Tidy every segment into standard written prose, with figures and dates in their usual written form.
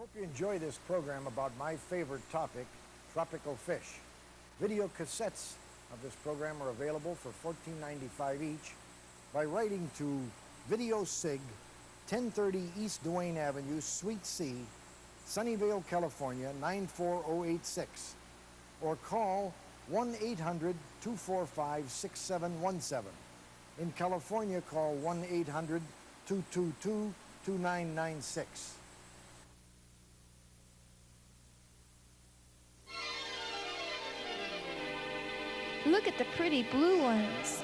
hope you enjoy this program about my favorite topic, tropical fish. Video cassettes of this program are available for $14.95 each by writing to Video Sig, 1030 East Duane Avenue, Suite C, Sunnyvale, California, 94086, or call 1-800-245-6717. In California, call 1-800-222-2996. Look at the pretty blue ones.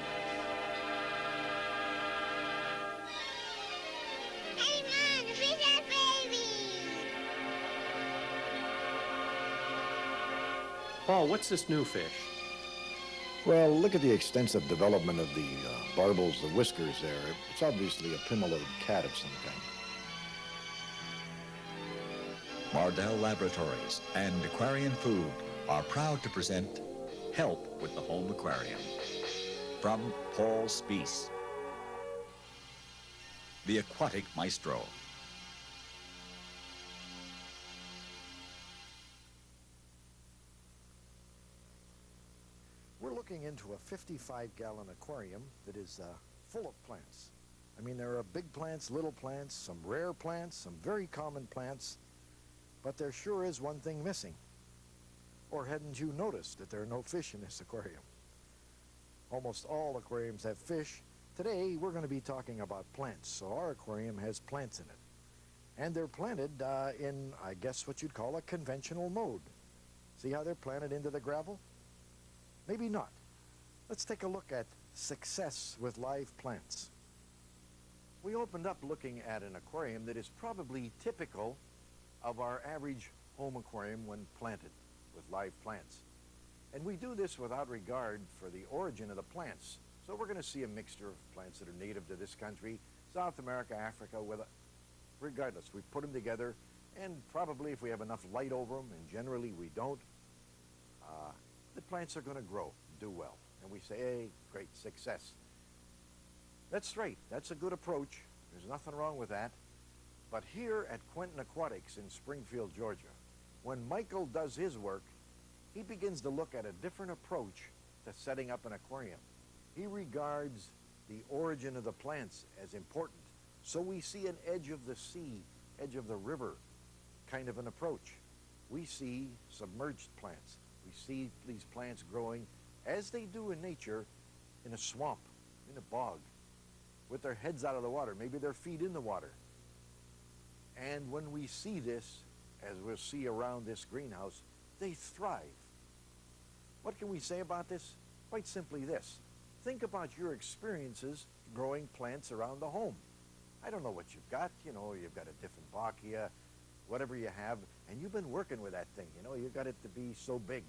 Hey, Mom, the fish are baby. Paul, what's this new fish? Well, look at the extensive development of the barbels, the whiskers there. It's obviously a primalobe cat of some kind. Mardell Laboratories and Aquarian Food are proud to present Help with the Home Aquarium from Paul Speece, the Aquatic Maestro. We're looking into a 55-gallon aquarium that is full of plants. I mean, there are big plants, little plants, some rare plants, some very common plants, but there sure is one thing missing. Or hadn't you noticed that there are no fish in this aquarium? Almost all aquariums have fish. Today, we're going to be talking about plants, so our aquarium has plants in it. And they're planted in, I guess, what you'd call a conventional mode. See how they're planted into the gravel? Maybe not. Let's take a look at success with live plants. We opened up looking at an aquarium that is probably typical of our average home aquarium when planted with live plants. And we do this without regard for the origin of the plants. So we're going to see a mixture of plants that are native to this country, South America, Africa, regardless. We put them together, and probably if we have enough light over them, and generally we don't, the plants are going to grow, do well. And we say, hey, great success. That's right. That's a good approach. There's nothing wrong with that. But here at Quentin Aquatics in Springfield, Georgia, when Michael does his work, he begins to look at a different approach to setting up an aquarium. He regards the origin of the plants as important. So we see an edge of the sea, edge of the river kind of an approach. We see submerged plants. We see these plants growing, as they do in nature, in a swamp, in a bog, with their heads out of the water, maybe their feet in the water. And when we see this, as we'll see around this greenhouse, they thrive. What can we say about this? Quite simply this. Think about your experiences growing plants around the home. I don't know what you've got. You know, you've got a different bacchia, whatever you have, and you've been working with that thing. You know, you got it to be so big.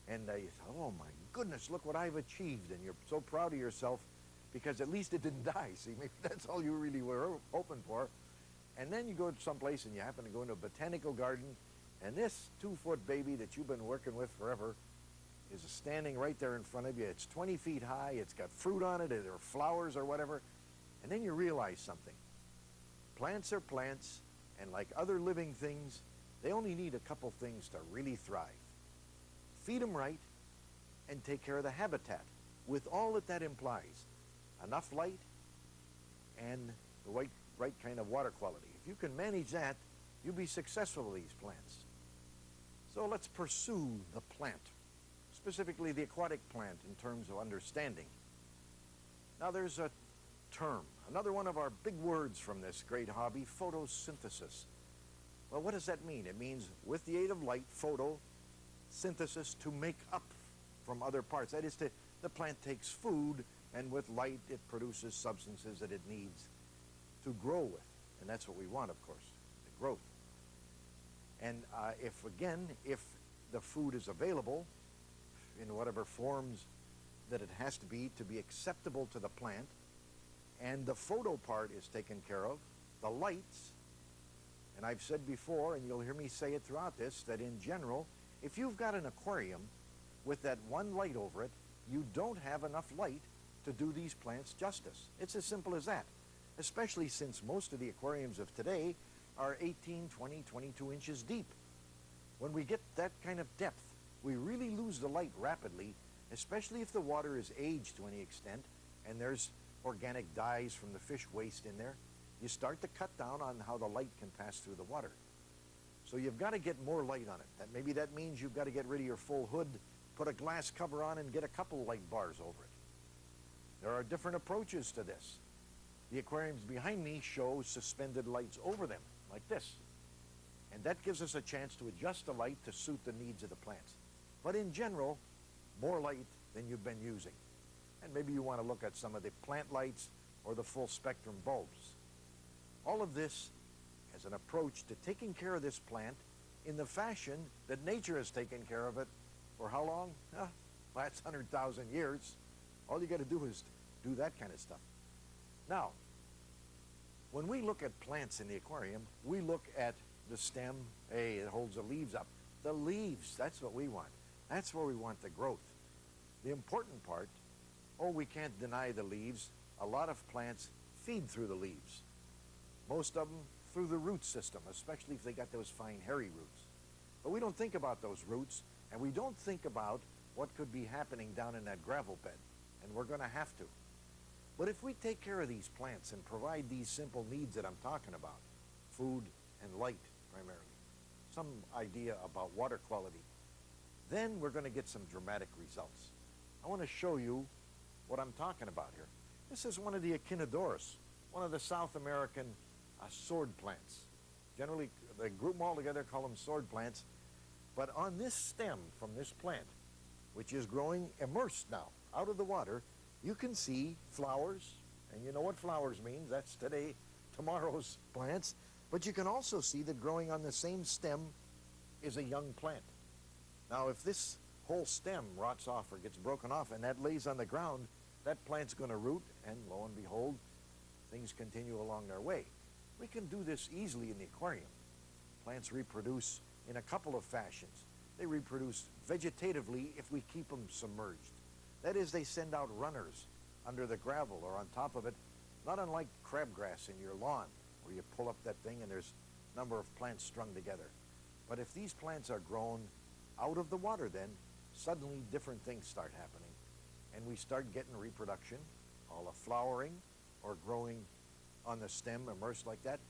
And you thought, oh my goodness, look what I've achieved. And you're so proud of yourself because at least it didn't die. See, maybe that's all you really were hoping for. And then you go to someplace and you happen to go into a botanical garden, and this 2-foot baby that you've been working with forever is standing right there in front of you. It's 20 feet high. It's got fruit on it, or flowers or whatever. And then you realize something. Plants are plants, and like other living things, they only need a couple things to really thrive. Feed them right and take care of the habitat with all that implies. Enough light and the right kind of water quality. If you can manage that, you'll be successful with these plants. So let's pursue the plant, specifically the aquatic plant in terms of understanding. Now there's a term, another one of our big words from this great hobby, photosynthesis. Well, what does that mean? It means with the aid of light, photosynthesis, to make up from other parts. That is, the plant takes food, and with light it produces substances that it needs to grow with. And that's what we want, of course, the growth. And if the food is available in whatever forms that it has to be acceptable to the plant, and the photo part is taken care of, the lights, and I've said before, and you'll hear me say it throughout this, that in general, if you've got an aquarium with that one light over it, you don't have enough light to do these plants justice. It's as simple as that, especially since most of the aquariums of today are 18, 20, 22 inches deep. When we get that kind of depth, we really lose the light rapidly, especially if the water is aged to any extent and there's organic dyes from the fish waste in there. You start to cut down on how the light can pass through the water. So you've got to get more light on it. Maybe that means you've got to get rid of your full hood, put a glass cover on, and get a couple light bars over it. There are different approaches to this. The aquariums behind me show suspended lights over them, like this. And that gives us a chance to adjust the light to suit the needs of the plants. But in general, more light than you've been using. And maybe you want to look at some of the plant lights or the full spectrum bulbs. All of this as an approach to taking care of this plant in the fashion that nature has taken care of it for how long? Last 100,000 years. All you got to do is do that kind of stuff. Now, when we look at plants in the aquarium, we look at the stem. Hey, it holds the leaves up. The leaves, that's what we want. That's where we want the growth. The important part, we can't deny the leaves. A lot of plants feed through the leaves. Most of them through the root system, especially if they got those fine hairy roots. But we don't think about those roots, and we don't think about what could be happening down in that gravel bed, and we're going to have to. But if we take care of these plants and provide these simple needs that I'm talking about, food and light primarily, some idea about water quality, then we're going to get some dramatic results. I want to show you what I'm talking about here. This is one of the Echinodoros, one of the South American sword plants. Generally, they group them all together, call them sword plants. But on this stem from this plant, which is growing immersed now, out of the water, you can see flowers, and you know what flowers means. That's tomorrow's plants. But you can also see that growing on the same stem is a young plant. Now, if this whole stem rots off or gets broken off and that lays on the ground, that plant's going to root, and lo and behold, things continue along their way. We can do this easily in the aquarium. Plants reproduce in a couple of fashions. They reproduce vegetatively if we keep them submerged. That is, they send out runners under the gravel or on top of it, not unlike crabgrass in your lawn, where you pull up that thing and there's a number of plants strung together. But if these plants are grown out of the water, then suddenly different things start happening. And we start getting reproduction, all the flowering or growing on the stem immersed like that.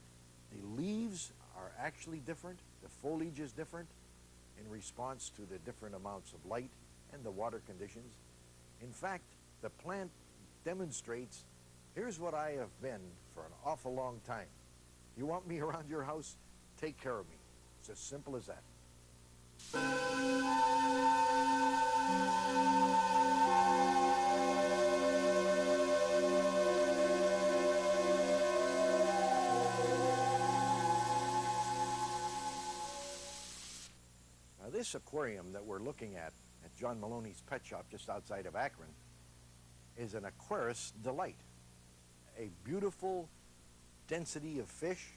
The leaves are actually different. The foliage is different in response to the different amounts of light and the water conditions. In fact, the plant demonstrates, here's what I have been for an awful long time. You want me around your house? Take care of me. It's as simple as that. Now, this aquarium that we're looking at John Maloney's pet shop just outside of Akron is an Aquarist delight. A beautiful density of fish.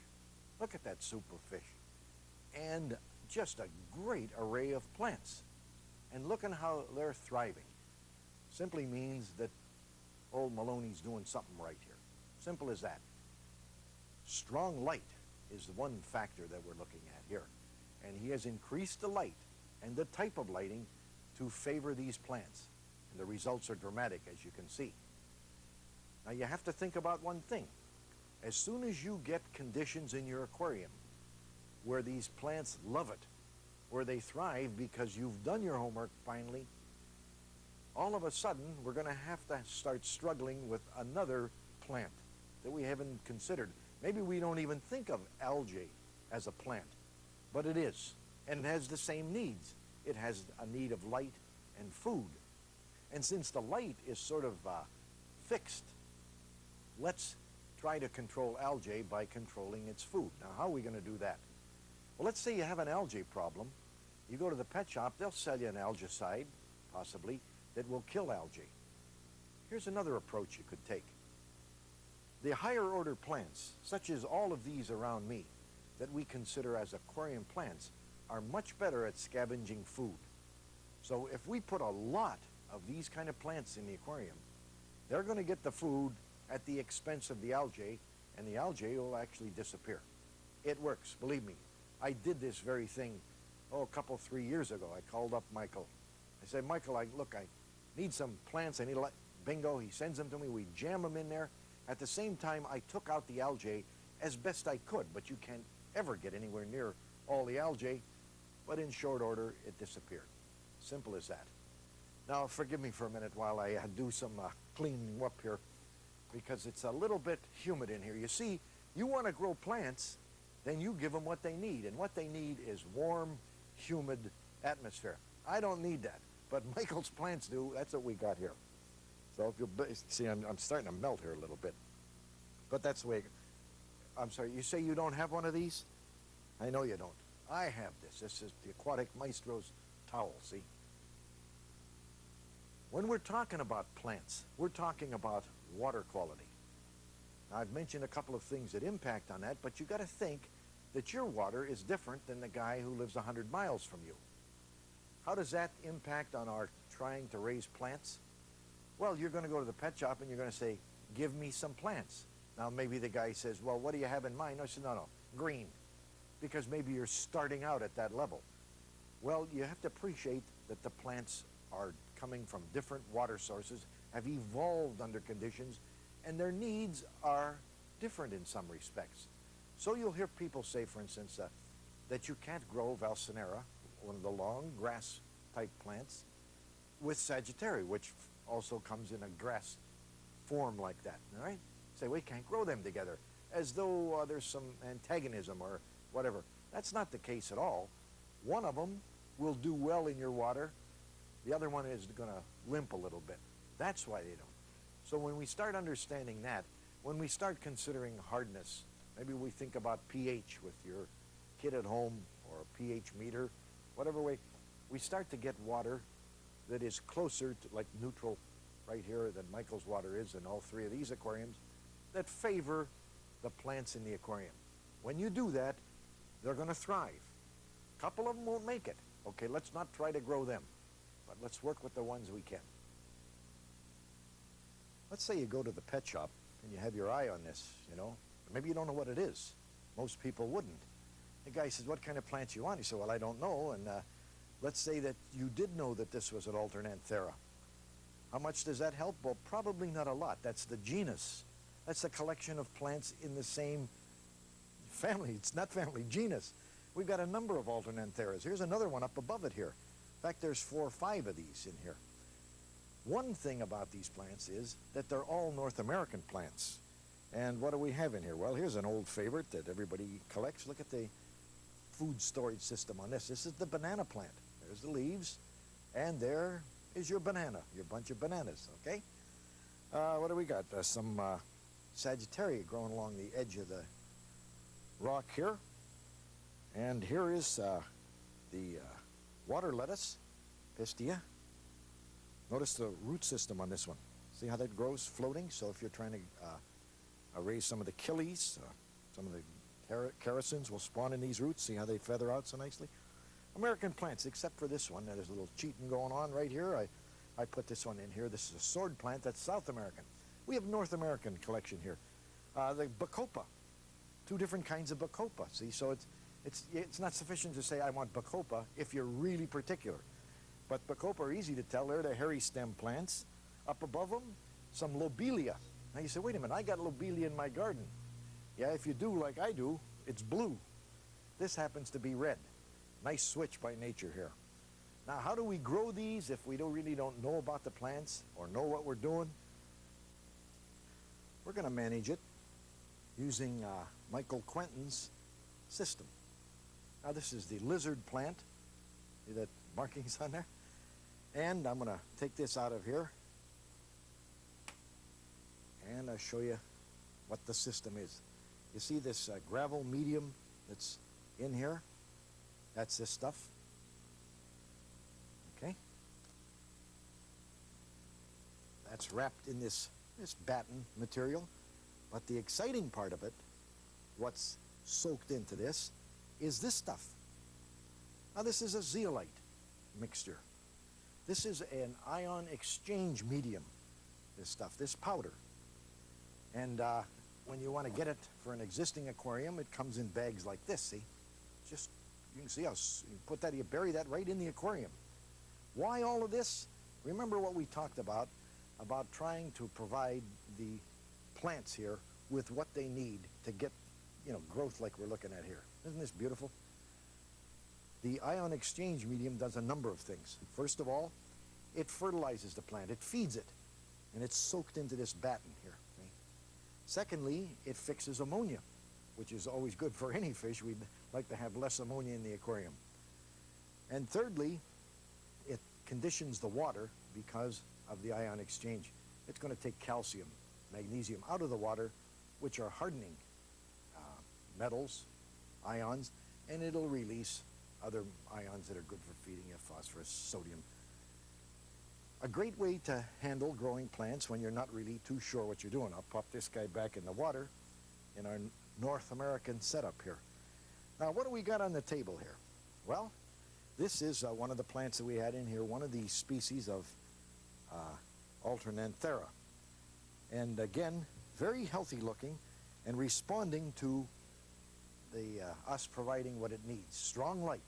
Look at that soup of fish. And just a great array of plants. And look at how they're thriving. Simply means that old Maloney's doing something right here. Simple as that. Strong light is the one factor that we're looking at here. And he has increased the light and the type of lighting to favor these plants. And the results are dramatic, as you can see. Now you have to think about one thing. As soon as you get conditions in your aquarium where these plants love it, where they thrive because you've done your homework finally, all of a sudden we're going to have to start struggling with another plant that we haven't considered. Maybe we don't even think of algae as a plant, but it is, and it has the same needs. It has a need of light and food. And since the light is sort of fixed, let's try to control algae by controlling its food. Now, how are we going to do that? Well, let's say you have an algae problem. You go to the pet shop, they'll sell you an algicide, possibly, that will kill algae. Here's another approach you could take. The higher order plants, such as all of these around me, that we consider as aquarium plants, are much better at scavenging food. So if we put a lot of these kind of plants in the aquarium, they're going to get the food at the expense of the algae, and the algae will actually disappear. It works, believe me. I did this very thing, a couple, 3 years ago. I called up Michael. I said, Michael, look, I need some plants. I need a lot. Bingo, he sends them to me. We jam them in there. At the same time, I took out the algae as best I could, but you can't ever get anywhere near all the algae. But in short order, it disappeared. Simple as that. Now, forgive me for a minute while I do some cleaning up here, because it's a little bit humid in here. You see, you want to grow plants, then you give them what they need. And what they need is warm, humid atmosphere. I don't need that, but Michael's plants do. That's what we got here. So if you'll see, I'm starting to melt here a little bit. But that's the way. I'm sorry, you say you don't have one of these? I know you don't. I have this. This is the Aquatic Maestro's towel, see? When we're talking about plants, we're talking about water quality. Now, I've mentioned a couple of things that impact on that, but you got to think that your water is different than the guy who lives 100 miles from you. How does that impact on our trying to raise plants? Well, you're going to go to the pet shop and you're going to say, give me some plants. Now, maybe the guy says, well, what do you have in mind? I said, no, green, because maybe you're starting out at that level. Well, you have to appreciate that the plants are coming from different water sources, have evolved under conditions, and their needs are different in some respects. So you'll hear people say, for instance, that you can't grow Valsenera, one of the long grass-type plants, with Sagittarius, which also comes in a grass form like that, all right? Say, we can't grow them together, as though there's some antagonism or whatever. That's not the case at all. One of them will do well in your water. The other one is going to limp a little bit. That's why they don't. So when we start understanding that, when we start considering hardness, maybe we think about pH with your kid at home, or a pH meter, whatever way, we start to get water that is closer to like neutral right here than Michael's water is in all three of these aquariums, that favor the plants in the aquarium. When you do that, they're going to thrive. A couple of them won't make it. Okay, let's not try to grow them, but let's work with the ones we can. Let's say you go to the pet shop and you have your eye on this, you know. Maybe you don't know what it is. Most people wouldn't. The guy says, what kind of plants you want? You say, well, I don't know. And let's say that you did know that this was an alternanthera. How much does that help? Well, probably not a lot. That's the genus. That's a collection of plants in the same family. It's not family, genus. We've got a number of alternantheras. Here's another one up above it here. In fact, there's 4 or 5 of these in here. One thing about these plants is that they're all North American plants. And what do we have in here? Well, here's an old favorite that everybody collects. Look at the food storage system on this. This is the banana plant. There's the leaves, and there is your banana, your bunch of bananas, okay? What do we got? Some Sagittarius growing along the edge of the rock here. And here is the water lettuce, Pistia. Notice the root system on this one. See how that grows floating? So if you're trying to raise some of the killies, some of the characins will spawn in these roots. See how they feather out so nicely? American plants, except for this one. There's a little cheating going on right here. I put this one in here. This is a sword plant. That's South American. We have North American collection here. The Bacopa, 2 different kinds of Bacopa. See, so it's not sufficient to say I want Bacopa if you're really particular. But Bacopa are easy to tell. They're the hairy stem plants. Up above them, some lobelia. Now you say, wait a minute, I got lobelia in my garden. Yeah, if you do like I do, it's blue. This happens to be red. Nice switch by nature here. Now, how do we grow these if we really don't know about the plants or know what we're doing? We're going to manage it using Michael Quentin's system. Now, this is the lizard plant. See that markings on there? And I'm going to take this out of here and I'll show you what the system is. You see this gravel medium that's in here? That's this stuff. Okay? That's wrapped in this batten material. But the exciting part of it, what's soaked into this, is this stuff. Now this is a zeolite mixture. This is an ion exchange medium, this stuff, this powder. And when you want to get it for an existing aquarium, it comes in bags like this, see? Just, you can see how you put that, you bury that right in the aquarium. Why all of this? Remember what we talked about trying to provide the plants here with what they need to get, growth like we're looking at here. Isn't this beautiful? The ion exchange medium does a number of things. First of all, it fertilizes the plant, it feeds it, and it's soaked into this batten here. See? Secondly, it fixes ammonia, which is always good for any fish. We'd like to have less ammonia in the aquarium. And thirdly, it conditions the water because of the ion exchange. It's going to take calcium, magnesium out of the water, which are hardening metals, ions, and it'll release other ions that are good for feeding you, phosphorus, sodium. A great way to handle growing plants when you're not really too sure what you're doing. I'll pop this guy back in the water in our North American setup here. Now, what do we got on the table here? Well, this is one of the plants that we had in here, one of the species of Alternanthera. And again, very healthy looking and responding to us providing what it needs. Strong light.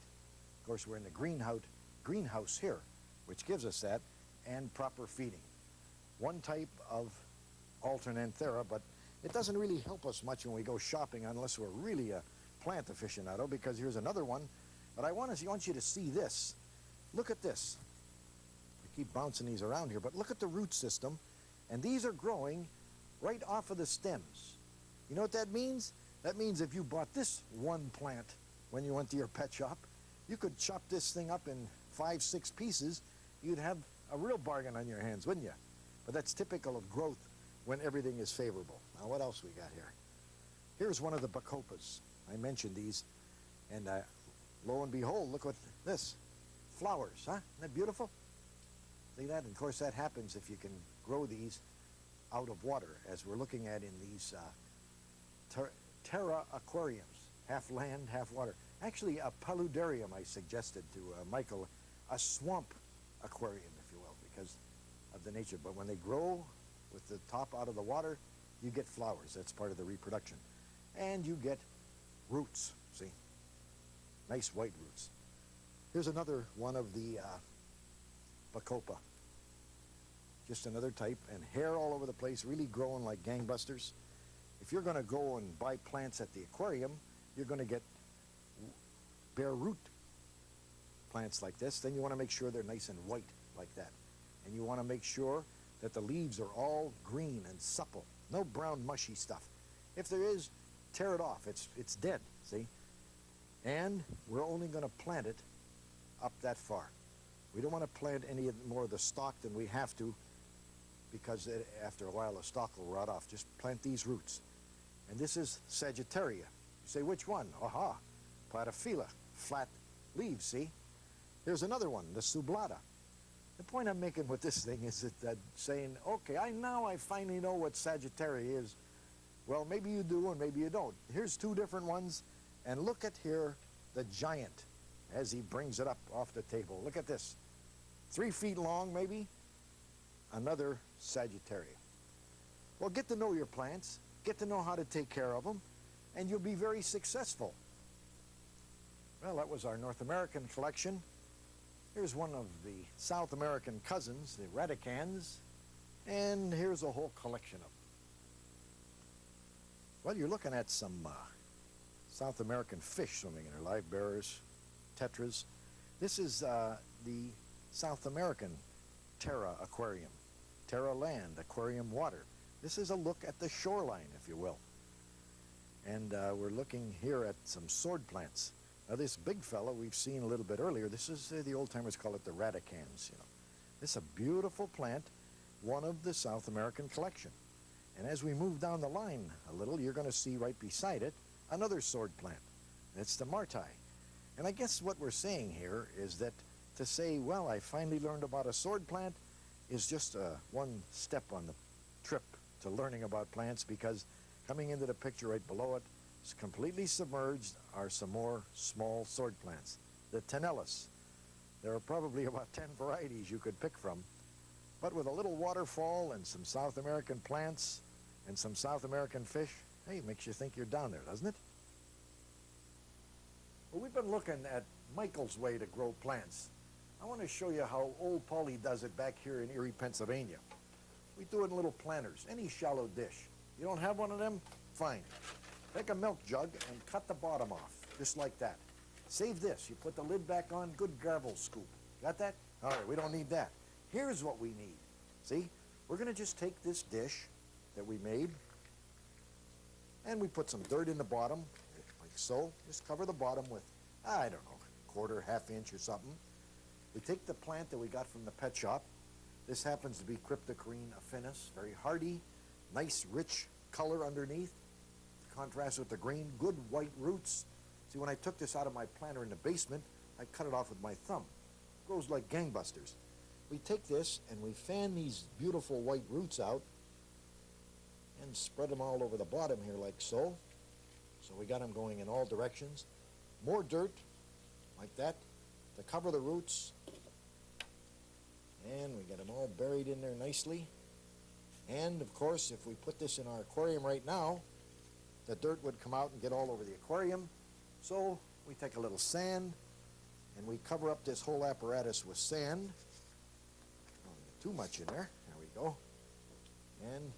Of course, we're in the greenhouse here, which gives us that, and proper feeding. One type of Alternanthera, but it doesn't really help us much when we go shopping unless we're really a plant aficionado, because here's another one. But I want you to see this. Look at this. I keep bouncing these around here, but look at the root system. And these are growing right off of the stems. You know what that means? That means if you bought this one plant when you went to your pet shop, you could chop this thing up in 5-6 pieces. You'd have a real bargain on your hands, wouldn't you? But that's typical of growth when everything is favorable. Now, what else we got here? Here's one of the bacopas. I mentioned these, and lo and behold, look what this. Flowers, huh? Isn't that beautiful? See that? And of course, that happens if you can grow these out of water, as we're looking at in these terra aquariums, half land, half water. Actually, a paludarium I suggested to Michael, a swamp aquarium, if you will, because of the nature. But when they grow with the top out of the water, you get flowers. That's part of the reproduction. And you get roots, see? Nice white roots. Here's another one of the bacopa. Just another type, and hair all over the place, really growing like gangbusters. If you're going to go and buy plants at the aquarium, you're going to get bare root plants like this. Then you want to make sure they're nice and white like that. And you want to make sure that the leaves are all green and supple. No brown mushy stuff. If there is, tear it off. It's dead, see? And we're only going to plant it up that far. We don't want to plant any more of the stalk than we have to, because after a while the stalk will rot off. Just plant these roots. And this is Sagittaria. You say, which one? Aha, Platyphila, flat leaves, see? Here's another one, the Sublata. The point I'm making with this thing is that saying, okay, now I finally know what Sagittaria is. Well, maybe you do and maybe you don't. Here's two different ones, and look at here the giant as he brings it up off the table. Look at this. 3 feet long, maybe. Another Sagittaria. Well, get to know your plants, get to know how to take care of them, and you'll be very successful. Well, that was our North American collection. Here's one of the South American cousins, the radicans, and here's a whole collection of them. Well, you're looking at some South American fish swimming in there, live bearers, tetras. This is the South American Terra Aquarium, Terra Land, Aquarium Water. This is a look at the shoreline, if you will. And we're looking here at some sword plants. Now, this big fellow we've seen a little bit earlier, this is, the old-timers call it the radicans, you know. This is a beautiful plant, one of the South American collection. And as we move down the line a little, you're going to see right beside it another sword plant. That's the marti. And I guess what we're saying here is that to say, well, I finally learned about a sword plant is just one step on the trip to learning about plants, because coming into the picture right below it, it's completely submerged, are some more small sword plants. The Tenellus. There are probably about 10 varieties you could pick from. But with a little waterfall and some South American plants and some South American fish, Hey, makes you think you're down there, doesn't it? Well, we've been looking at Michael's way to grow plants. I want to show you how old Paulie does it back here in Erie, Pennsylvania. We do it in little planters, any shallow dish. You don't have one of them? Fine. Take a milk jug and cut the bottom off, just like that. Save this. You put the lid back on, good gravel scoop. Got that? All right, we don't need that. Here's what we need. See? We're going to just take this dish that we made, and we put some dirt in the bottom, like so. Just cover the bottom with, I don't know, quarter, half inch or something. We take the plant that we got from the pet shop. This happens to be Cryptocarine affinis, very hardy, nice, rich color underneath. Contrast with the green, good white roots. See, when I took this out of my planter in the basement, I cut it off with my thumb. Grows like gangbusters. We take this and we fan these beautiful white roots out and spread them all over the bottom here like so. So we got them going in all directions. More dirt, like that, to cover the roots. And we get them all buried in there nicely. And, of course, if we put this in our aquarium right now, the dirt would come out and get all over the aquarium. So we take a little sand, and we cover up this whole apparatus with sand. Don't get too much in there. There we go. And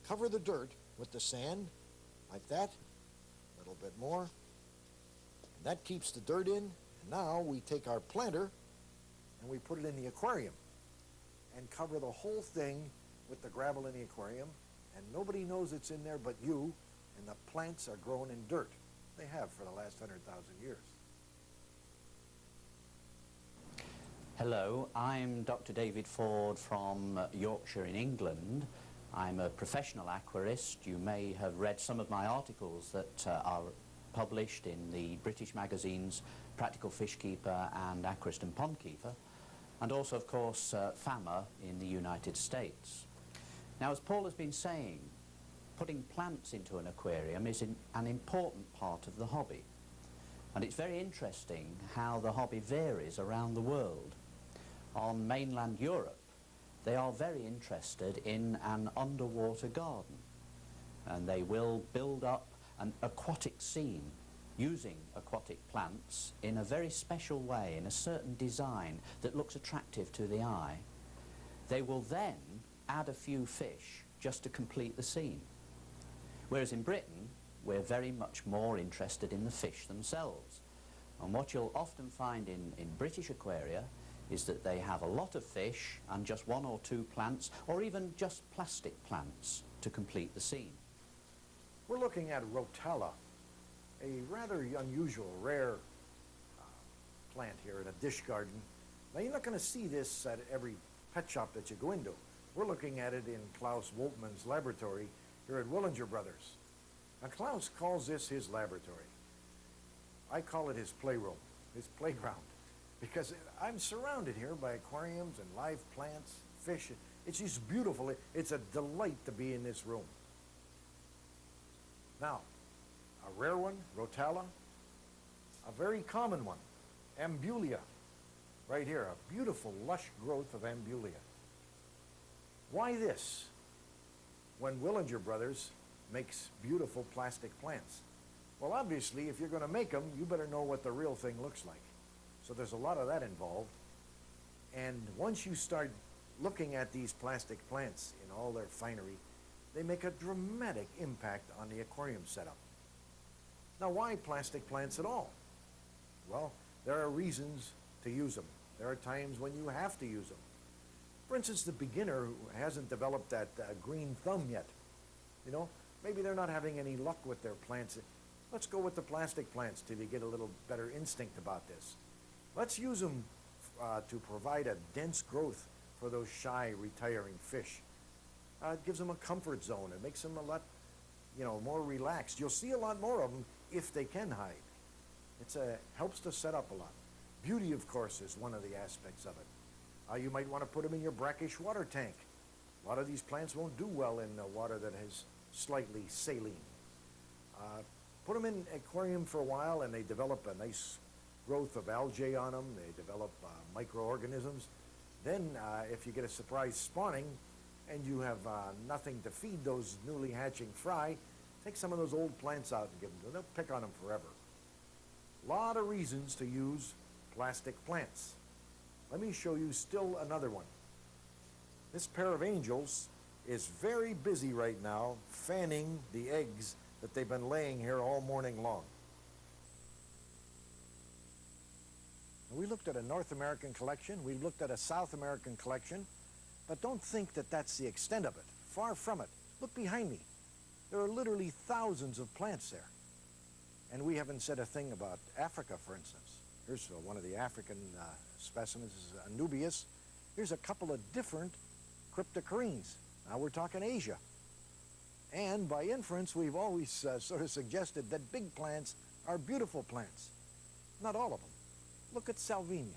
cover the dirt with the sand, like that. A little bit more. And that keeps the dirt in. And now we take our planter, and we put it in the aquarium, and cover the whole thing with the gravel in the aquarium, and nobody knows it's in there but you, and the plants are grown in dirt. They have for the last 100,000 years. Hello, I'm Dr. David Ford from Yorkshire in England. I'm a professional aquarist. You may have read some of my articles that are published in the British magazines Practical Fish Keeper and Aquarist and Pond Keeper, and also, of course, FAMA in the United States. Now, as Paul has been saying, putting plants into an aquarium is an important part of the hobby. And it's very interesting how the hobby varies around the world. On mainland Europe, they are very interested in an underwater garden. And they will build up an aquatic scene using aquatic plants in a very special way, in a certain design that looks attractive to the eye. They will then add a few fish just to complete the scene. Whereas in Britain, we're very much more interested in the fish themselves. And what you'll often find in British aquaria is that they have a lot of fish and just one or two plants, or even just plastic plants to complete the scene. We're looking at Rotella, a rather unusual, rare plant here in a dish garden. Now, you're not going to see this at every pet shop that you go into. We're looking at it in Klaus Woltmann's laboratory here at Willinger Brothers. Now, Klaus calls this his laboratory. I call it his playroom, his playground, because I'm surrounded here by aquariums and live plants, fish. It's just beautiful. It's a delight to be in this room. Now, a rare one, Rotella, a very common one, Ambulia, right here, a beautiful, lush growth of Ambulia. Why this when Willinger Brothers makes beautiful plastic plants? Well, obviously, if you're going to make them, you better know what the real thing looks like. So there's a lot of that involved. And once you start looking at these plastic plants in all their finery, they make a dramatic impact on the aquarium setup. Now, why plastic plants at all? Well, there are reasons to use them. There are times when you have to use them. For instance, the beginner who hasn't developed that green thumb yet, you know, maybe they're not having any luck with their plants. Let's go with the plastic plants till you get a little better instinct about this. Let's use them to provide a dense growth for those shy, retiring fish. It gives them a comfort zone. It makes them a lot, more relaxed. You'll see a lot more of them if they can hide. It helps to set up a lot. Beauty, of course, is one of the aspects of it. You might want to put them in your brackish water tank. A lot of these plants won't do well in water that has slightly saline. Put them in an aquarium for a while and they develop a nice growth of algae on them. They develop microorganisms. Then if you get a surprise spawning and you have nothing to feed those newly hatching fry, Take some of those old plants out and give them to them. They'll pick on them forever. A lot of reasons to use plastic plants. Let me show you still another one. This pair of angels is very busy right now fanning the eggs that they've been laying here all morning long. We looked at a North American collection, we looked at a South American collection, but don't think that that's the extent of it. Far from it. Look behind me. There are literally thousands of plants there. And we haven't said a thing about Africa, for instance. Here's one of the African specimens, this is Anubias. Here's a couple of different cryptocorenes. Now we're talking Asia. And by inference, we've always sort of suggested that big plants are beautiful plants. Not all of them. Look at Salvinia.